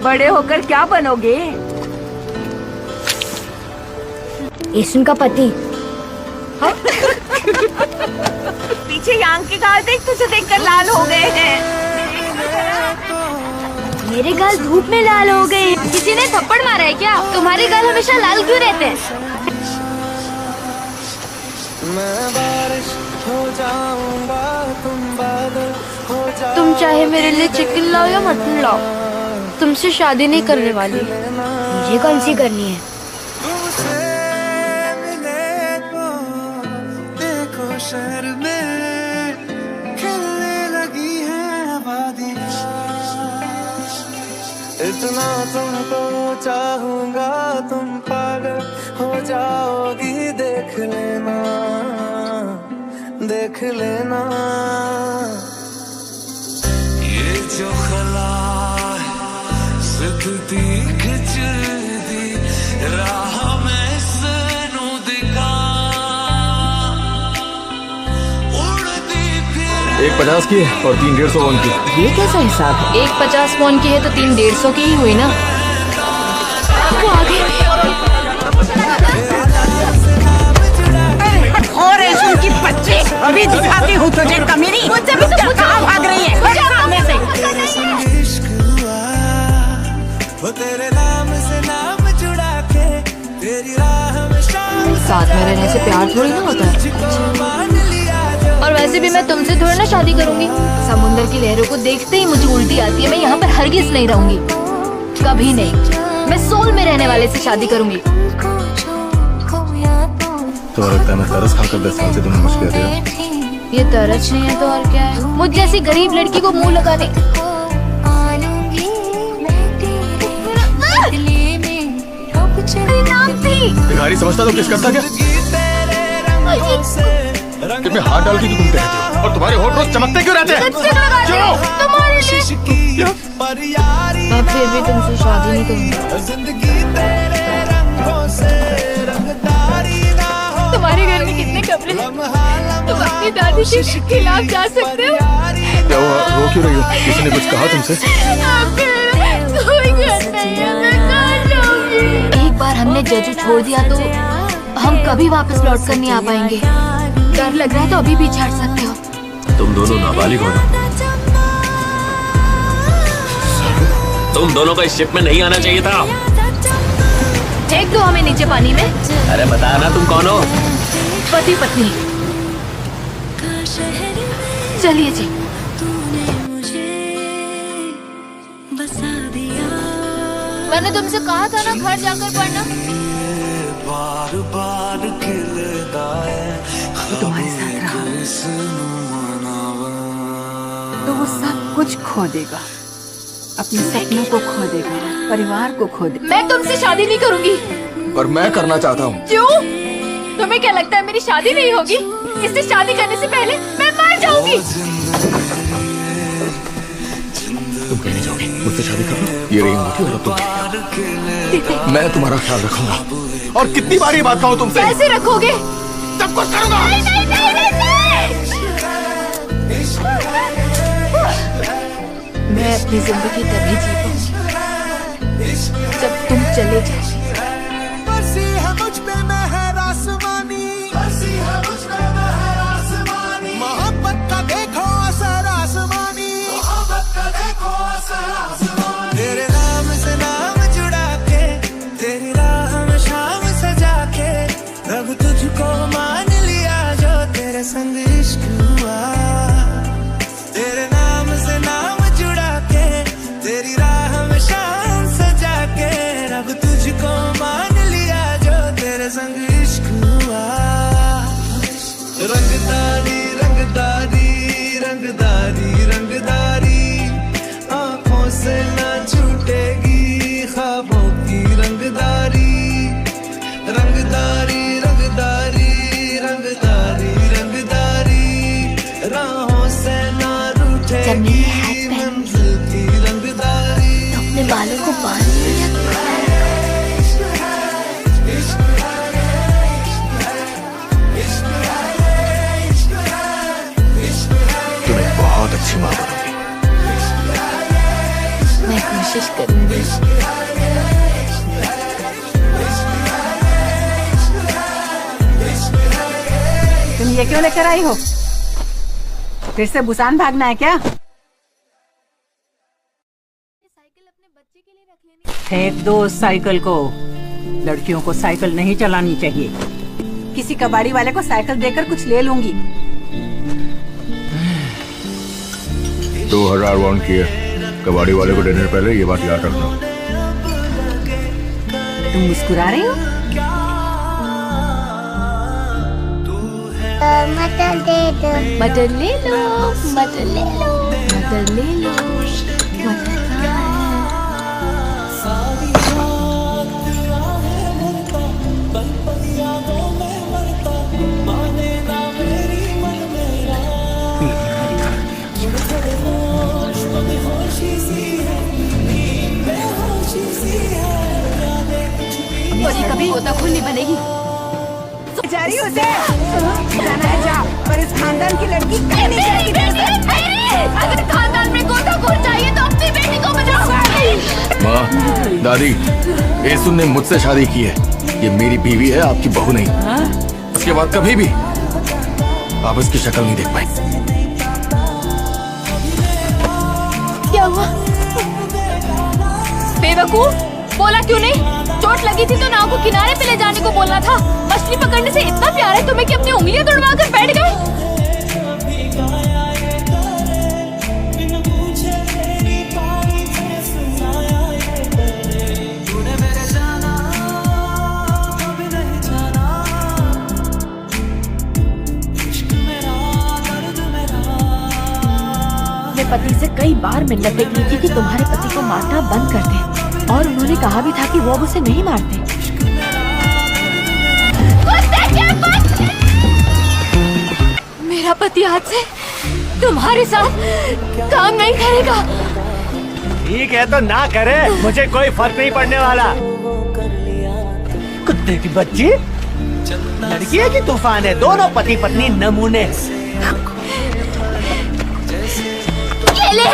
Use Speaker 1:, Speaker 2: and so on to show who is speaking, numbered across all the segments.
Speaker 1: बड़े होकर क्या बनोगे?
Speaker 2: एशन का पति।
Speaker 1: पीछे यांग के गाल देख, तुझे देखकर लाल हो गए हैं।
Speaker 2: मेरे गाल धूप में लाल हो गए। किसी ने थप्पड़ मारा है क्या? तुम्हारे गाल हमेशा लाल क्यों रहते हैं?
Speaker 3: मैं बारिश हो जाऊंगा, तुम बादल हो जाओ।
Speaker 2: तुम चाहे मेरे लिए चिकन लाओ या मटन लाओ, तुमसे शादी नहीं करने वाली। मुझे कौन सी करनी है?
Speaker 3: तुमसे मिले तो देखो शहर में खिलने लगी है आबादियाँ। इतना तुमको चाहूंगा, तुम पागल हो जाओगी। देख लेना, देख लेना। ये जो खला सिद्धि खिचदी राह में सनू दिखा उड़ती फिर।
Speaker 4: एक 50 की और 3 150 वॉन की।
Speaker 1: ये कैसा हिसाब है?
Speaker 2: एक 50 वॉन की है तो 3 150 की ही हुई ना। वो आगे।
Speaker 1: और रेशम की बच्चे, अभी दिखाती हूँ तुझे कमीनी। मुझसे भी तो कहाँ भाग रही है? सामने से।
Speaker 3: इश्क हुआ वो तेरे नाम से नाम जुड़ा के तेरी राह में शाम
Speaker 2: साथ में रहने से प्यार थोड़ी ना होता है।
Speaker 3: को मान लिया जो।
Speaker 2: और वैसे भी मैं तुमसे थोड़ी ना शादी करूंगी। समुंदर की लहरों को देखते ही मुझे उल्टी आती है। मैं यहाँ पर हरगिज नहीं रहूंगी, कभी नहीं। मैं सोल में रहने वाले से शादी करूंगी।
Speaker 4: तो लगता है मैं तरस खाकर 10 साल से तुम्हें मुझ कह दिया।
Speaker 2: ये तरस नहीं है तो और क्या है? मुझ जैसी गरीब लड़की को मुंह लगाने।
Speaker 4: भिखारी समझता तो किस करता क्या? कि मैं हाथ डाल के तुम कहते हो और तुम्हारे होठ रोज चमकते क्यों रहते हैं? क्यों?
Speaker 2: मैं फिर भी तुमसे शादी नहीं करूंगी।
Speaker 3: जिंदगी तेरे रंगों से रंगदारी ना हो।
Speaker 2: तुम्हारे घर में कितने कमरे हैं? तुम अपनी दादी के खिलाफ जा सकते हो।
Speaker 4: क्या हुआ, रो क्यों रही हो? किसी ने कुछ कहा तुमसे?
Speaker 2: कोई घर नहीं है, मैं कहाँ जाऊंगी? एक बार हमने जजू छोड़ दिया तो हम कभी वापस लौट कर नहीं आ पाएंगे। डर लग रहा है तो अभी भी छाड़ सकते हो।
Speaker 4: तुम दोनों नाबालिग हो ना?
Speaker 5: तुम दोनों को इस शिप में नहीं आना चाहिए था।
Speaker 2: फेंक दो हमें नीचे पानी में।
Speaker 5: अरे बता ना तुम कौन हो?
Speaker 2: पति पत्नी। चलिए जी। मैंने तुमसे कहा था ना घर जाकर पढ़ना।
Speaker 3: बार बार खिलता है
Speaker 1: वो तुम्हारे साथ रहा तो वो सब कुछ खो देगा। अपने सपनों को खो देगा, परिवार को खो देगा।
Speaker 2: मैं तुमसे शादी नहीं करूंगी।
Speaker 4: पर मैं करना चाहता हूँ।
Speaker 2: क्यों? तुम्हें क्या लगता है मेरी शादी नहीं होगी? इससे शादी करने से पहले मैं मर जाऊंगी।
Speaker 4: तुम कहीं नहीं जाओगी, मुझसे शादी कर लो। ये रही होगी और तुम। मैं तुम्हारा ख्याल रखूंगा। और कितनी बार ये बात कहूँ तुमसे?
Speaker 2: कैसे रखोगे?
Speaker 4: सब कुछ करूंगा।
Speaker 2: नहीं, नहीं, नहीं, नहीं, मैं अपनी जिंदगी तभी जी पाऊंगी जब तुम चले जाओ।
Speaker 3: बरसी है मुझ पे मेहर आसमानी, बरसी है मुझ पे मेहर आसमानी। मोहब्बत का देखो असर आसमानी, मोहब्बत का देखो असर आसमानी। तेरे नाम से नाम जुड़ा के तेरी राह में शाम सजा के रब तुझको मान लिया जो तेरे संग इश्क हुआ। तेरे नाम से नाम जुड़ा के तेरी राह में शाम सजा के रब तुझको मान लिया जो तेरे संग इश्क हुआ। रंगदारी रंगदारी रंगदारी रंगदारी आंखों से ना छूटेगी ख्वाबों की रंगदारी। रंगदारी रंगदारी रंगदारी रंगदारी राहों से ना रूठेगी मंजिल की रंगदारी।
Speaker 2: अपने बालों को बांध लिया।
Speaker 4: तुम एक बहुत अच्छी माँ बनोगी।
Speaker 2: मैं खुश कोशिश करूंगी।
Speaker 1: तुम ये क्यों लेकर आई हो? फिर से बुसान भागना है क्या?
Speaker 2: साइकिल अपने बच्चे के लिए रख लेनी।
Speaker 1: फेंक दो उस साइकिल को। लड़कियों को साइकिल नहीं चलानी चाहिए। किसी कबाड़ी वाले को साइकिल देकर कुछ ले लूंगी।
Speaker 4: 2000 वॉन किए। कबाड़ी वाले को देने से पहले ये बात याद रखना।
Speaker 1: तुम मुस्कुरा रही हो?
Speaker 2: मटर दे दो। मटर ले लो, मटर ले लो, मटर ले लो। मटर कहाँ है? और ये कभी गोताखोर नहीं बनेगी।
Speaker 1: जा रही हो उसे? जाना है जा, पर इस खानदान की लड़की कहीं नहीं जाएगी।
Speaker 2: अगर खानदान में गोताखोर चाहिए तो अपनी बेटी को बचाओ।
Speaker 4: माँ, दादी, येसुन ने मुझसे शादी की है। ये मेरी बीवी है, आपकी बहू नहीं। उसके बाद कभी भी आप इसकी शक्ल नहीं देख पाए।
Speaker 2: क्या हुआ? बेवकूफ, बोला क्यों नहीं? चोट लगी थी तो नाव को किनारे पे ले जाने को बोलना था। मछली पकड़ने से इतना प्यार है तुम्हें कि अपनी उंगलियां तुड़वा कर बैठ गए। मैं पति से कई बार मिन्नतें की थी कि तुम्हारे पति को मारना बंद कर दे, और उन्होंने कहा भी था कि वो अब उसे नहीं मारते। मेरा पति आज से तुम्हारे साथ काम नहीं करेगा।
Speaker 6: ठीक है तो ना करे, मुझे कोई फर्क नहीं पड़ने वाला। कुत्ते की बच्ची, लड़की है कि तूफान है? दोनों पति पत्नी नमूने।
Speaker 2: ये ले।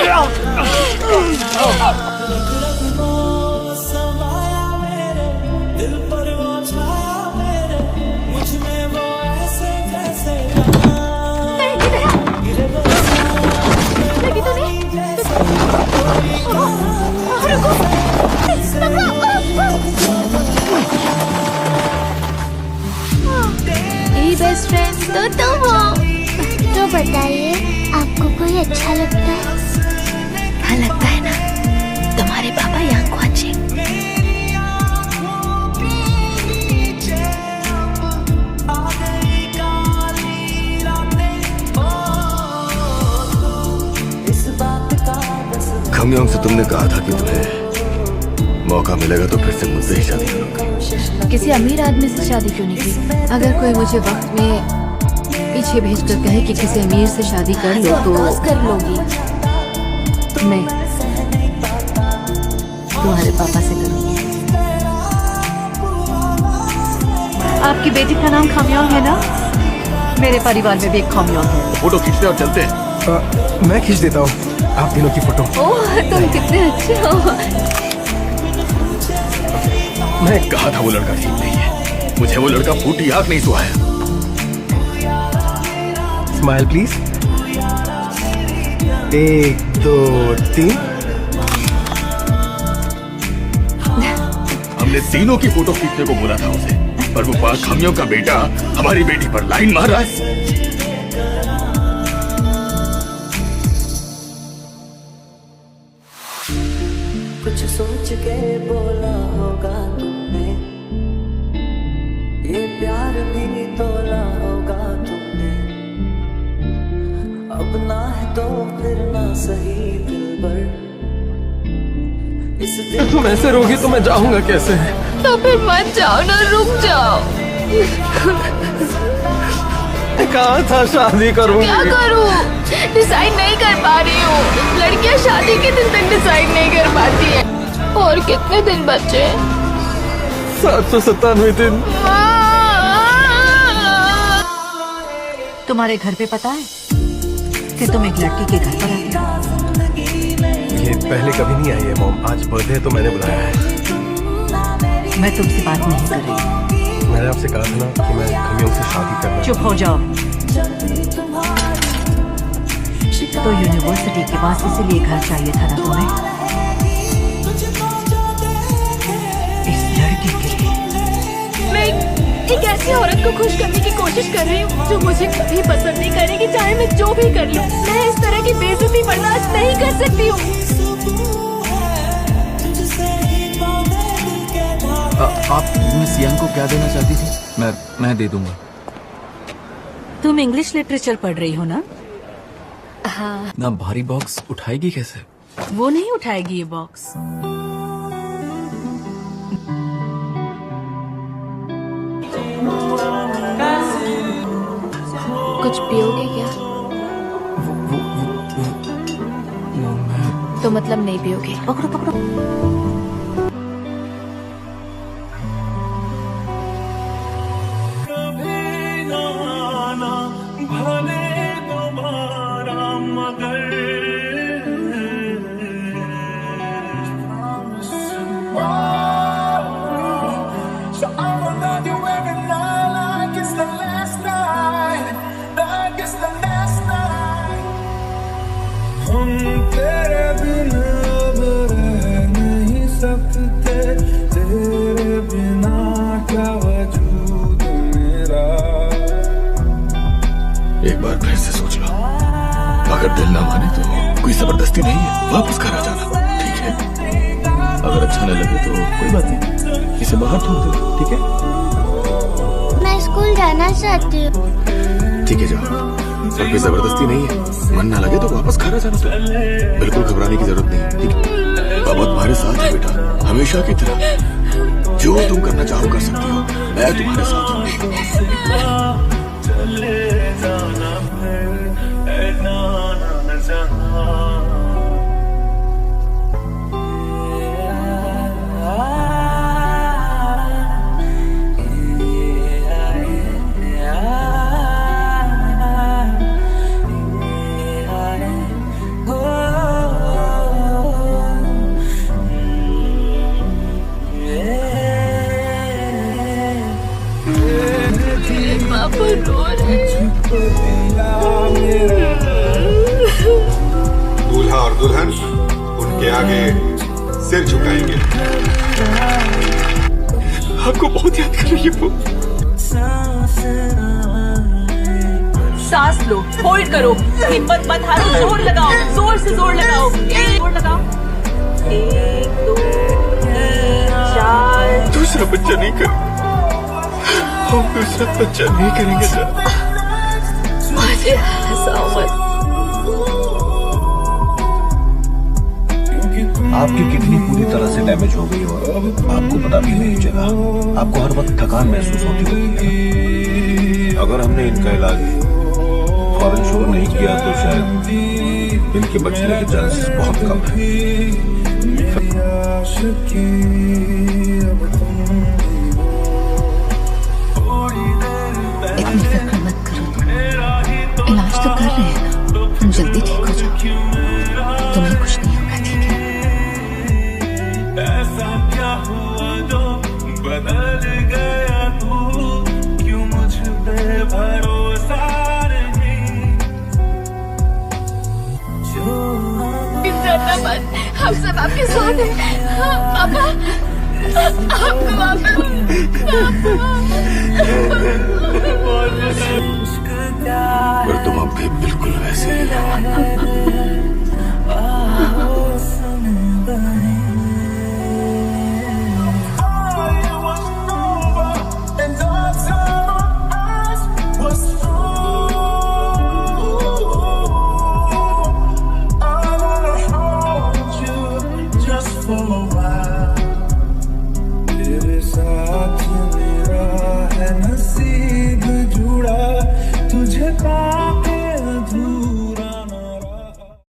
Speaker 2: लगी तो नहीं? ये बेस्ट फ्रेंड तो तुम हो।
Speaker 7: तो बताइए, आपको कोई अच्छा लगता है?
Speaker 2: हाँ लगता है ना, तुम्हारे पापा यहाँ को अच्छे।
Speaker 4: खमयोंग से तुमने कहा था कि तुम्हें मौका मिलेगा तो फिर से मुझसे ही शादी करोगे।
Speaker 2: किसी अमीर आदमी से शादी क्यों नहीं की? अगर कोई मुझे वक्त में पीछे भेजकर कहे कि किसी अमीर से शादी कर लो तो कर लोगी। नहीं, तुम्हारे पापा से करूंगी।
Speaker 1: आपकी बेटी का नाम खमयोंग है ना? मेरे परिवार में भी एक खमयोंग है।
Speaker 4: फोटो खींचते और चलते हैं।
Speaker 8: मैं खींच देता हूँ आप तीनों की फोटो।
Speaker 2: ओह, तुम कितने अच्छे हो।
Speaker 4: मैं कहा था वो लड़का ठीक नहीं है। मुझे वो लड़का फूटी आंख नहीं सुहाया।
Speaker 8: Smile please. 1 2 3।
Speaker 4: हमने तीनों की फोटो खींचने को बोला था उसे, पर वो पाक खमियों का बेटा हमारी बेटी पर लाइन मार रहा है।
Speaker 9: कुछ सोच के बोला होगा तुमने, ये प्यार भी तोला होगा तुमने। अब ना है तो फिर ना सही दिलबर। इस दिल
Speaker 8: तुम ऐसे रोगी तो मैं जाऊंगा कैसे?
Speaker 2: तो फिर मत जाओ ना, रुक जाओ।
Speaker 8: कहा था शादी करूंगी।
Speaker 2: क्या करूं? डिसाइड नहीं कर पा रही हूँ। लड़कियां शादी के दिन तक डिसाइड नहीं कर पाती है। और कितने दिन बचे?
Speaker 8: 797 दिन।
Speaker 1: तुम्हारे घर पे पता है कि तुम एक लड़की के घर पर आते हो?
Speaker 8: ये पहले कभी नहीं आई है मॉम, आज बर्थडे है तो मैंने बुलाया है।
Speaker 1: मैं तुमसे बात नहीं कर रही।
Speaker 8: मैंने आपसे कहा था ना कि मैं खमियों से शादी करना।
Speaker 1: चुप हो जाओ। तो यूनिवर्सिटी के पास इसीलिए घर चाहिए था ना तुम्हें, इस लड़के के लिए।
Speaker 2: मैं एक ऐसी औरत को खुश करने की कोशिश कर रही हूँ जो मुझे कभी पसंद नहीं करेगी, चाहे मैं जो भी कर लूँ। मैं इस तरह की बेइज्जती बर्दाश्त नहीं कर सकती हूँ।
Speaker 4: आप मिस यंग को क्या देना चाहती थी? मैं दे दूंगा।
Speaker 1: तुम इंग्लिश लिटरेचर पढ़ रही हो ना?
Speaker 2: हाँ।
Speaker 4: ना भारी बॉक्स उठाएगी कैसे?
Speaker 1: वो नहीं उठाएगी ये बॉक्स।
Speaker 2: कुछ पियोगे क्या? तो मतलब नहीं पियोगे?
Speaker 1: पकड़ो पकड़ो।
Speaker 4: एक बार फिर से सोच लो, अगर दिल ना माने तो कोई जबरदस्ती नहीं है, वापस घर आ जाना, ठीक है? अगर अच्छा न लगे तो कोई बात नहीं, इसे बाहर थूक दो, ठीक है?
Speaker 7: मैं स्कूल जाना चाहती हूँ।
Speaker 4: ठीक है जाओ, पर कोई जबरदस्ती नहीं है, मन ना लगे तो वापस घर आ जाना। तो बिल्कुल घबराने की जरूरत नहीं, ठीक है? बाबा तुम्हारे साथ है बेटा, हमेशा की तरह। जो तुम करना चाहो कर सकती हो, मैं तुम्हारे साथ हूँ।
Speaker 10: दूल्हा और दुल्हन उनके आगे सिर झुकाएंगे।
Speaker 4: आपको बहुत याद कर रही है वो।
Speaker 1: सांस लो, होल्ड करो, हिम्मत मत हारो, जोर लगाओ, जोर से जोर लगाओ, जोर लगाओ। 1 2 4।
Speaker 4: दूसरा बच्चा नहीं कर, हम दूसरा बच्चा नहीं करेंगे सर।
Speaker 2: मुझे हंसाओ मत।
Speaker 11: आपकी किडनी पूरी तरह से डैमेज हो गई और आपको पता भी नहीं चला। आपको हर वक्त थकान महसूस होती है। अगर हमने इनका इलाज फौरन शुरू नहीं किया तो शायद इनके बचने के चांसेस बहुत कम हैं।
Speaker 2: इतनी फिक्र मत करो, इलाज तो कर रहे हैं ना, तुम जल्दी ठीक हो जाओ, तुम्हें कुछ नहीं होगा, ठीक है?
Speaker 3: ऐसा क्या हुआ जो बदल गया तू, क्यों मुझ पे भरोसा नहीं?
Speaker 2: डरना मत, हम सब आपके साथ हैं। पापा, आपको
Speaker 4: पर तुम अब भी बिल्कुल वैसे ही हो।
Speaker 3: तेरे साथ मेरा है नसीब जुड़ा, तुझे